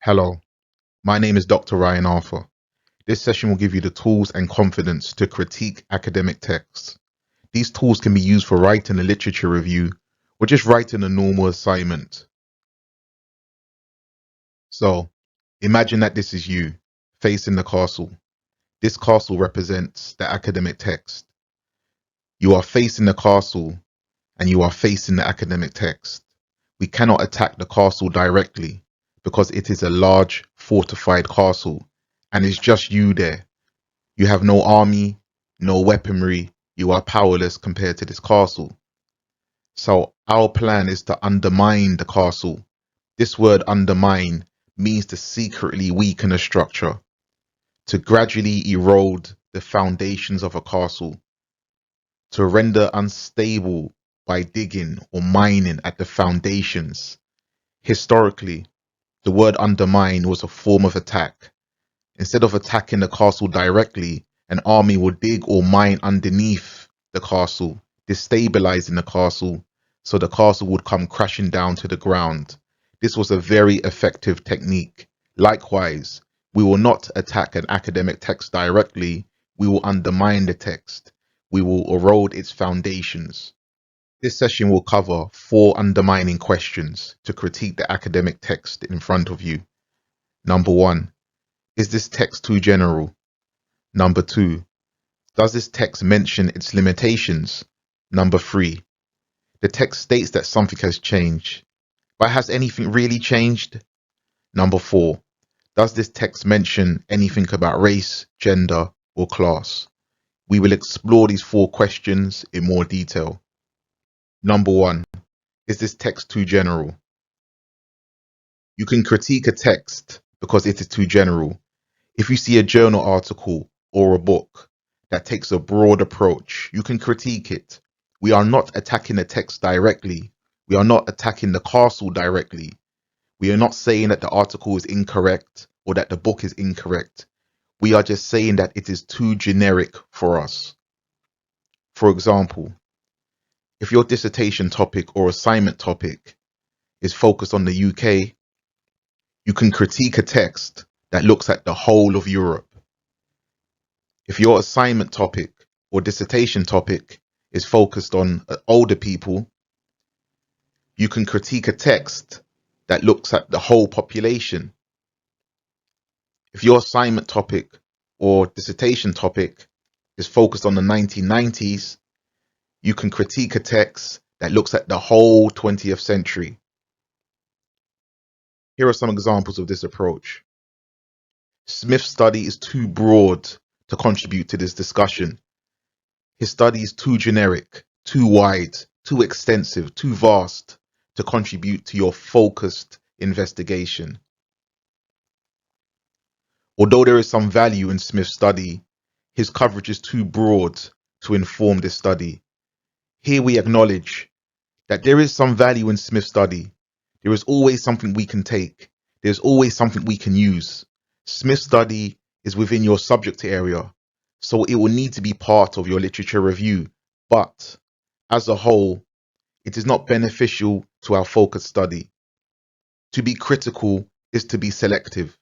Hello, my name is Dr. Ryan Arthur. This session will give you the tools and confidence to critique academic texts. These tools can be used for writing a literature review or just writing a normal assignment. So, imagine that this is you, facing the castle. This castle represents the academic text. You are facing the castle and you are facing the academic text. We cannot attack the castle directly because it is a large fortified castle and it's just you there. You have no army, no weaponry, you are powerless compared to this castle. So our plan is to undermine the castle. This word undermine means to secretly weaken a structure, to gradually erode the foundations of a castle, to render unstable by digging or mining at the foundations. Historically, the word undermine was a form of attack. Instead of attacking the castle directly, an army would dig or mine underneath the castle, destabilizing the castle, so the castle would come crashing down to the ground. This was a very effective technique. Likewise, we will not attack an academic text directly, we will undermine the text. We will erode its foundations. This session will cover 4 undermining questions to critique the academic text in front of you. Number 1. Is this text too general? Number 2. Does this text mention its limitations? Number 3. The text states that something has changed, but has anything really changed? Number 4. Does this text mention anything about race, gender, or class? We will explore these 4 questions in more detail. Number 1. Is this text too general? You can critique a text because it is too general. If you see a journal article or a book that takes a broad approach, you can critique it. We are not attacking the text directly. We are not attacking the castle directly. We are not saying that the article is incorrect or that the book is incorrect. We are just saying that it is too generic for us. For example, if your dissertation topic or assignment topic is focused on the UK, you can critique a text that looks at the whole of Europe. If your assignment topic or dissertation topic is focused on older people, you can critique a text that looks at the whole population. If your assignment topic or dissertation topic is focused on the 1990s, you can critique a text that looks at the whole 20th century. Here are some examples of this approach. Smith's study is too broad to contribute to this discussion. His study is too generic, too wide, too extensive, too vast to contribute to your focused investigation. Although there is some value in Smith's study, his coverage is too broad to inform this study. Here we acknowledge that there is some value in Smith's study. There is always something we can take. There's always something we can use. Smith's study is within your subject area, so it will need to be part of your literature review. But as a whole, it is not beneficial to our focused study. To be critical is to be selective.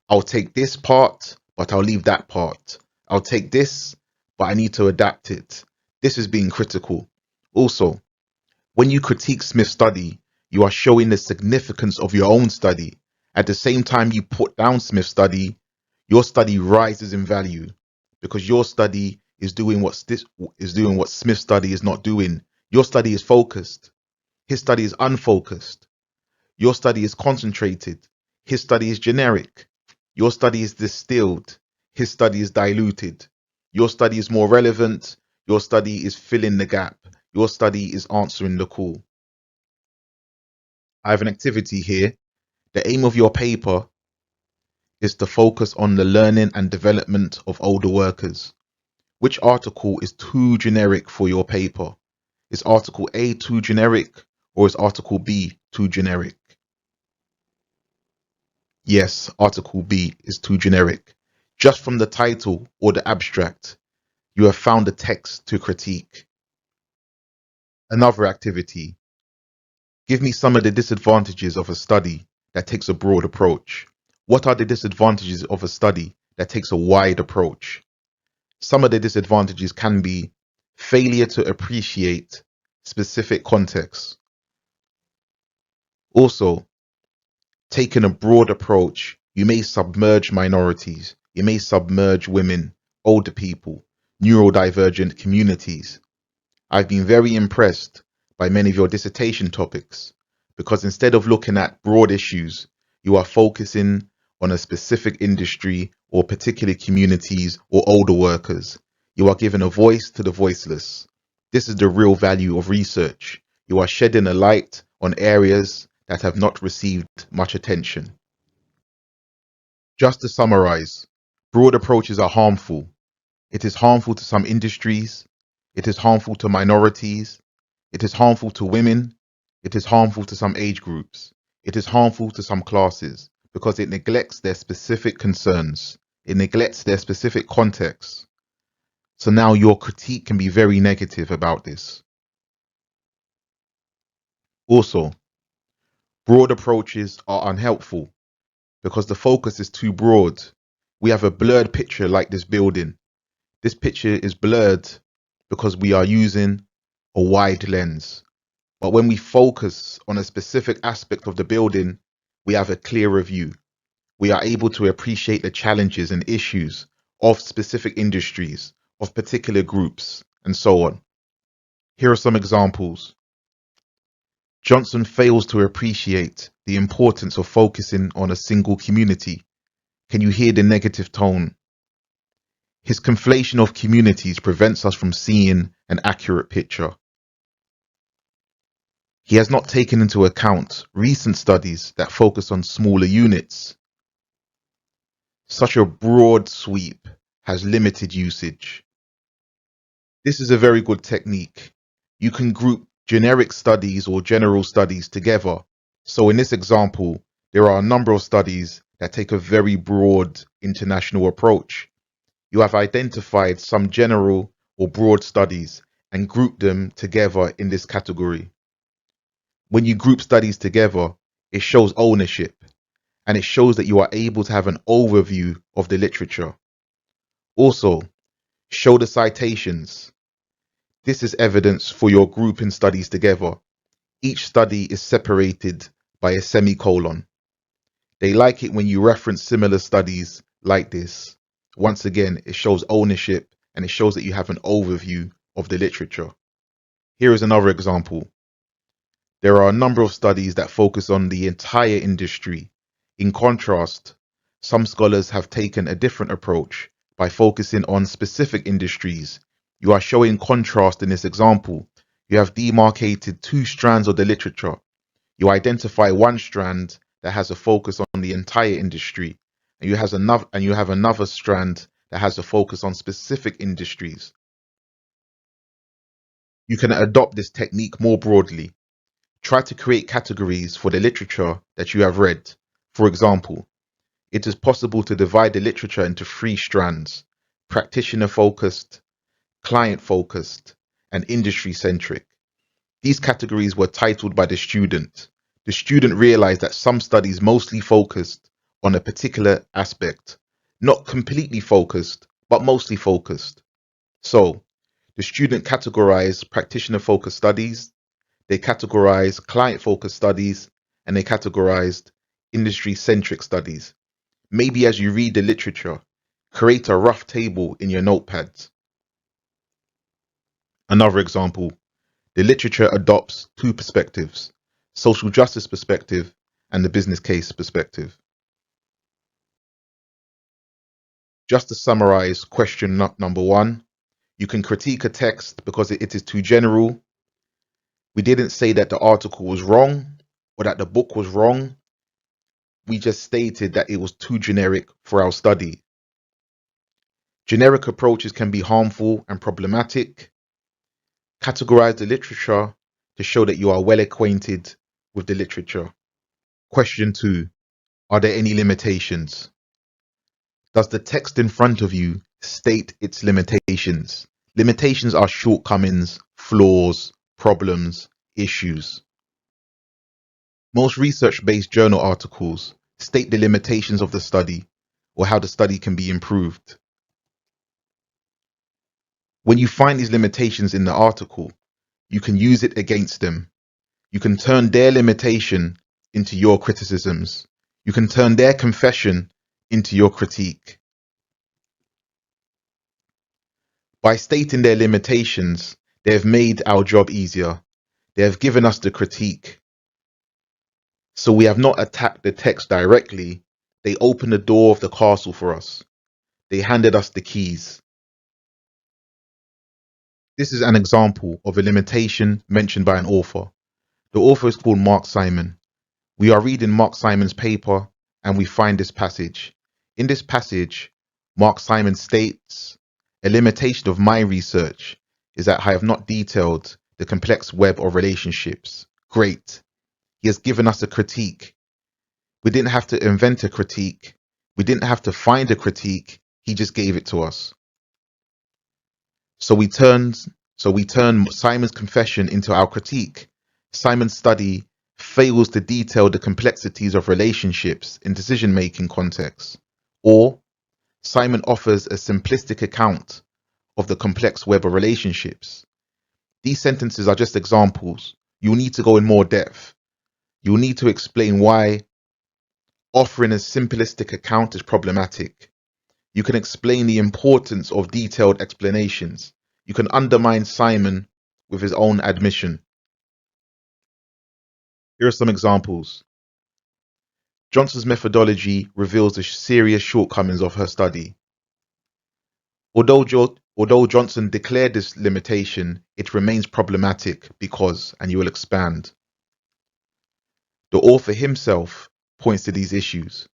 I'll take this part, but I'll leave that part. I'll take this, but I need to adapt it. This is being critical. Also, when you critique Smith's study, you are showing the significance of your own study. At the same time you put down Smith's study, your study rises in value because your study is doing what Smith's study is not doing. Your study is focused. His study is unfocused. Your study is concentrated. His study is generic. Your study is distilled. His study is diluted. Your study is more relevant. Your study is filling the gap. Your study is answering the call. I have an activity here. The aim of your paper is to focus on the learning and development of older workers. Which article is too generic for your paper? Is article A too generic or is article B too generic? Yes, article B is too generic. Just from the title or the abstract, you have found a text to critique. Another activity. Give me some of the disadvantages of a study that takes a broad approach. What are the disadvantages of a study that takes a wide approach? Some of the disadvantages can be failure to appreciate specific contexts. Also, taking a broad approach, you may submerge minorities, you may submerge women, older people, neurodivergent communities. I've been very impressed by many of your dissertation topics because instead of looking at broad issues, you are focusing on a specific industry or particular communities or older workers. You are giving a voice to the voiceless. This is the real value of research. You are shedding a light on areas that have not received much attention. Just to summarize, broad approaches are harmful. It is harmful to some industries. It is harmful to minorities. It is harmful to women. It is harmful to some age groups. It is harmful to some classes because it neglects their specific concerns. It neglects their specific context. So now your critique can be very negative about this. Also, broad approaches are unhelpful because the focus is too broad. We have a blurred picture like this building. This picture is blurred because we are using a wide lens. But when we focus on a specific aspect of the building, we have a clearer view. We are able to appreciate the challenges and issues of specific industries, of particular groups, and so on. Here are some examples. Johnson fails to appreciate the importance of focusing on a single community. Can you hear the negative tone? His conflation of communities prevents us from seeing an accurate picture. He has not taken into account recent studies that focus on smaller units. Such a broad sweep has limited usage. This is a very good technique. You can group generic studies or general studies together. So in this example, there are a number of studies that take a very broad international approach. You have identified some general or broad studies and grouped them together in this category. When you group studies together, it shows ownership and it shows that you are able to have an overview of the literature. Also, show the citations. This is evidence for your grouping studies together. Each study is separated by a semicolon. They like it when you reference similar studies like this. Once again, it shows ownership and it shows that you have an overview of the literature. Here is another example. There are a number of studies that focus on the entire industry. In contrast, some scholars have taken a different approach by focusing on specific industries. You are showing contrast in this example. You have demarcated two strands of the literature. You identify one strand that has a focus on the entire industry, and you have another strand that has a focus on specific industries. You can adopt this technique more broadly. Try to create categories for the literature that you have read. For example, it is possible to divide the literature into 3 strands: practitioner-focused, client-focused, and industry-centric. These categories were titled by the student. The student realized that some studies mostly focused on a particular aspect, not completely focused, but mostly focused. So, the student categorized practitioner-focused studies, they categorized client-focused studies, and they categorized industry-centric studies. Maybe as you read the literature, create a rough table in your notepads. Another example, the literature adopts 2 perspectives, social justice perspective and the business case perspective. Just to summarize question number 1, you can critique a text because it is too general. We didn't say that the article was wrong or that the book was wrong. We just stated that it was too generic for our study. Generic approaches can be harmful and problematic. Categorize the literature to show that you are well acquainted with the literature. Question 2. Are there any limitations? Does the text in front of you state its limitations? Limitations are shortcomings, flaws, problems, issues. Most research-based journal articles state the limitations of the study or how the study can be improved. When you find these limitations in the article, you can use it against them. You can turn their limitation into your criticisms. You can turn their confession into your critique. By stating their limitations, they have made our job easier. They have given us the critique. So we have not attacked the text directly. They opened the door of the castle for us. They handed us the keys. This is an example of a limitation mentioned by an author. The author is called Mark Simon. We are reading Mark Simon's paper and we find this passage. In this passage, Mark Simon states, a limitation of my research is that I have not detailed the complex web of relationships. Great. He has given us a critique. We didn't have to invent a critique. We didn't have to find a critique. He just gave it to us. So we turn Simon's confession into our critique. Simon's study fails to detail the complexities of relationships in decision-making contexts. Or Simon offers a simplistic account of the complex web of relationships. These sentences are just examples. You'll need to go in more depth. You'll need to explain why offering a simplistic account is problematic. You can explain the importance of detailed explanations. You can undermine Simon with his own admission. Here are some examples. Johnson's methodology reveals the serious shortcomings of her study. Although Johnson declared this limitation, it remains problematic because, and you will expand. The author himself points to these issues.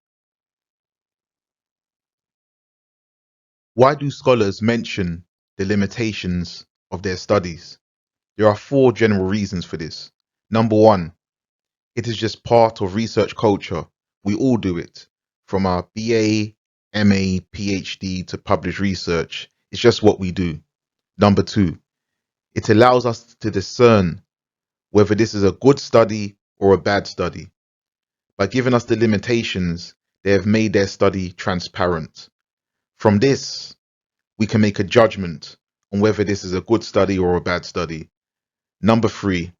Why do scholars mention the limitations of their studies? There are 4 general reasons for this. Number 1, it is just part of research culture. We all do it. From our BA, MA, PhD to published research. It's just what we do. Number 2, it allows us to discern whether this is a good study or a bad study. By giving us the limitations, they have made their study transparent. From this, we can make a judgment on whether this is a good study or a bad study. Number 3,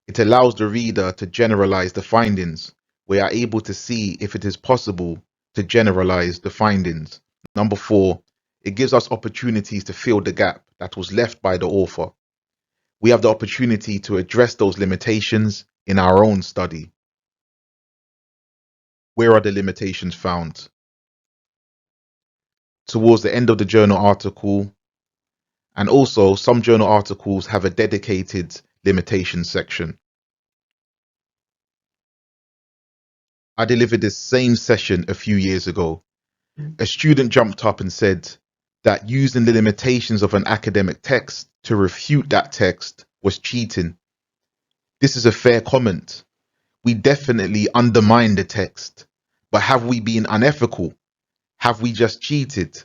it allows the reader to generalize the findings. We are able to see if it is possible to generalize the findings. Number 4, it gives us opportunities to fill the gap that was left by the author. We have the opportunity to address those limitations in our own study. Where are the limitations found? Towards the end of the journal article, and also some journal articles have a dedicated limitation section. I delivered this same session a few years ago. A student jumped up and said that using the limitations of an academic text to refute that text was cheating. This is a fair comment. We definitely undermine the text, but have we been unethical? Have we just cheated?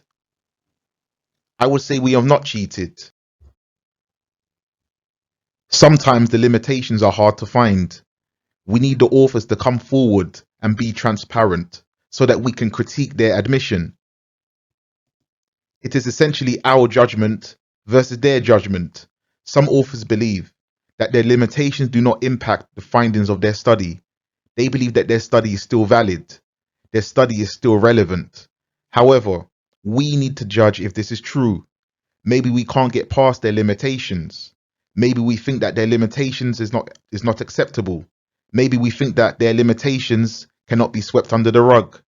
I would say we have not cheated. Sometimes the limitations are hard to find. We need the authors to come forward and be transparent so that we can critique their admission. It is essentially our judgment versus their judgment. Some authors believe that their limitations do not impact the findings of their study. They believe that their study is still valid. Their study is still relevant. However, we need to judge if this is true. Maybe we can't get past their limitations. Maybe we think that their limitations is not acceptable. Maybe we think that their limitations cannot be swept under the rug.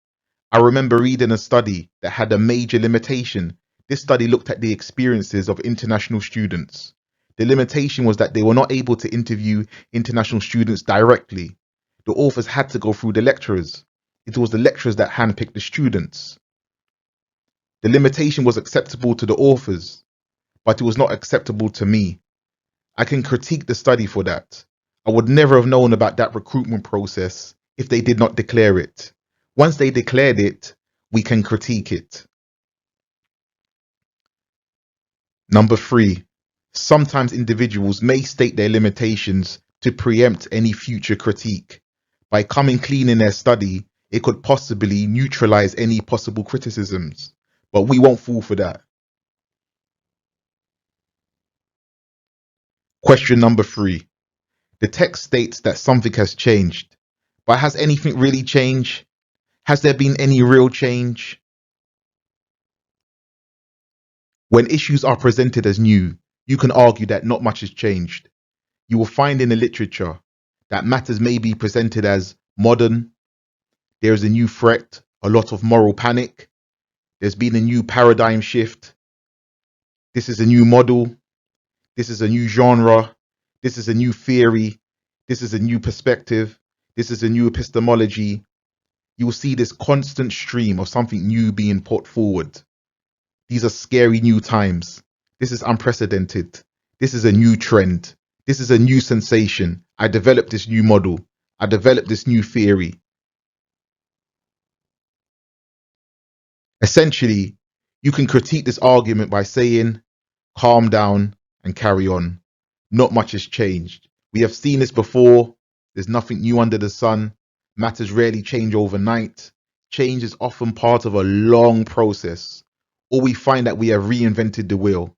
I remember reading a study that had a major limitation. This study looked at the experiences of international students. The limitation was that they were not able to interview international students directly. The authors had to go through the lecturers. It was the lecturers that handpicked the students. The limitation was acceptable to the authors, but it was not acceptable to me. I can critique the study for that. I would never have known about that recruitment process if they did not declare it. Once they declared it, we can critique it. Number 3, sometimes individuals may state their limitations to preempt any future critique. By coming clean in their study, it could possibly neutralize any possible criticisms, but we won't fall for that. Question number 3. The text states that something has changed, but has anything really changed? Has there been any real change? When issues are presented as new, you can argue that not much has changed. You will find in the literature that matters may be presented as modern. There is a new threat, a lot of moral panic. There's been a new paradigm shift. This is a new model. This is a new genre. This is a new theory. This is a new perspective. This is a new epistemology. You will see this constant stream of something new being put forward. These are scary new times. This is unprecedented. This is a new trend. This is a new sensation. I developed this new model. I developed this new theory. Essentially, you can critique this argument by saying, calm down and carry on. Not much has changed. We have seen this before. There's nothing new under the sun. Matters rarely change overnight. Change is often part of a long process. Or we find that we have reinvented the wheel.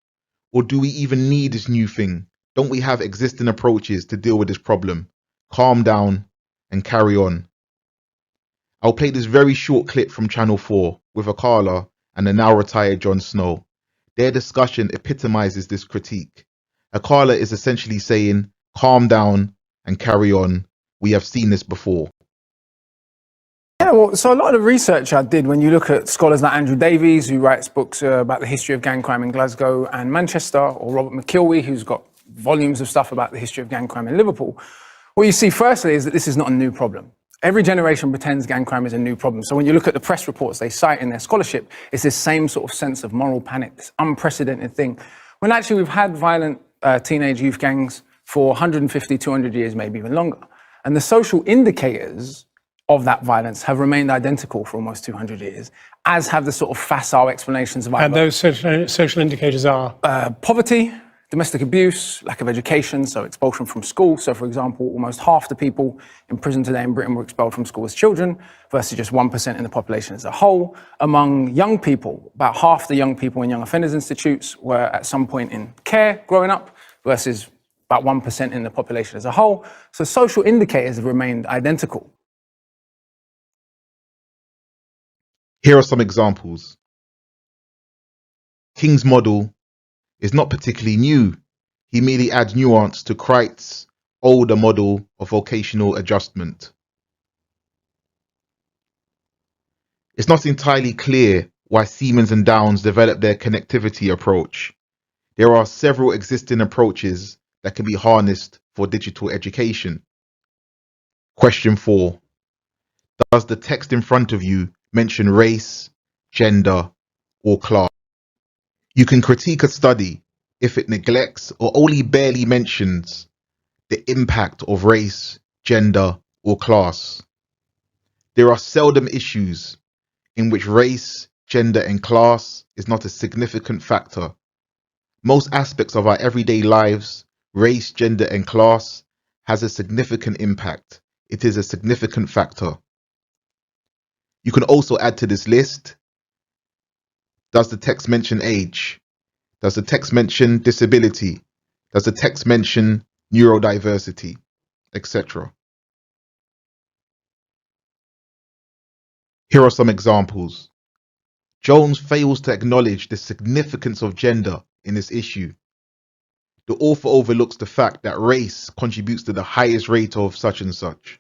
Or do we even need this new thing? Don't we have existing approaches to deal with this problem? Calm down and carry on. I'll play this very short clip from Channel 4 with Akala and the now retired Jon Snow. Their discussion epitomizes this critique. Akala is essentially saying, calm down and carry on. We have seen this before. Yeah, well, so a lot of the research I did, when you look at scholars like Andrew Davies, who writes books about the history of gang crime in Glasgow and Manchester, or Robert McKilwee, who's got volumes of stuff about the history of gang crime in Liverpool, what you see firstly is that this is not a new problem. Every generation pretends gang crime is a new problem. So when you look at the press reports they cite in their scholarship, it's this same sort of sense of moral panic, this unprecedented thing. When actually we've had violent teenage youth gangs for 150, 200 years, maybe even longer. And the social indicators of that violence have remained identical for almost 200 years, as have the sort of facile explanations of violence. And those social indicators are? Poverty, domestic abuse, lack of education, so expulsion from school. So, for example, almost half the people in prison today in Britain were expelled from school as children, versus just 1% in the population as a whole. Among young people, about half the young people in young offenders institutes were at some point in care growing up, versus about 1% in the population as a whole. So social indicators have remained identical. Here are some examples. King's model is not particularly new. He merely adds nuance to Cright's older model of vocational adjustment. It's not entirely clear why Siemens and Downs developed their connectivity approach. There are several existing approaches that can be harnessed for digital education. Question 4. Does the text in front of you mention race, gender, or class? You can critique a study if it neglects or only barely mentions the impact of race, gender, or class. There are seldom issues in which race, gender, and class is not a significant factor. Most aspects of our everyday lives, race, gender, and class has a significant impact. It is a significant factor. You can also add to this list, does the text mention age? Does the text mention disability? Does the text mention neurodiversity, etc.? Here are some examples. Jones fails to acknowledge the significance of gender in this issue. The author overlooks the fact that race contributes to the highest rate of such and such.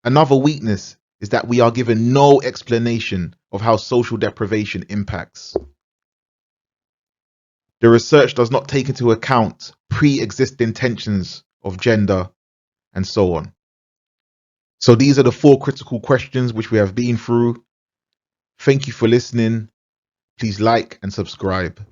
Another weakness is that we are given no explanation of how social deprivation impacts. The research does not take into account pre-existing tensions of gender and so on. So these are the 4 critical questions which we have been through. Thank you for listening. Please like and subscribe.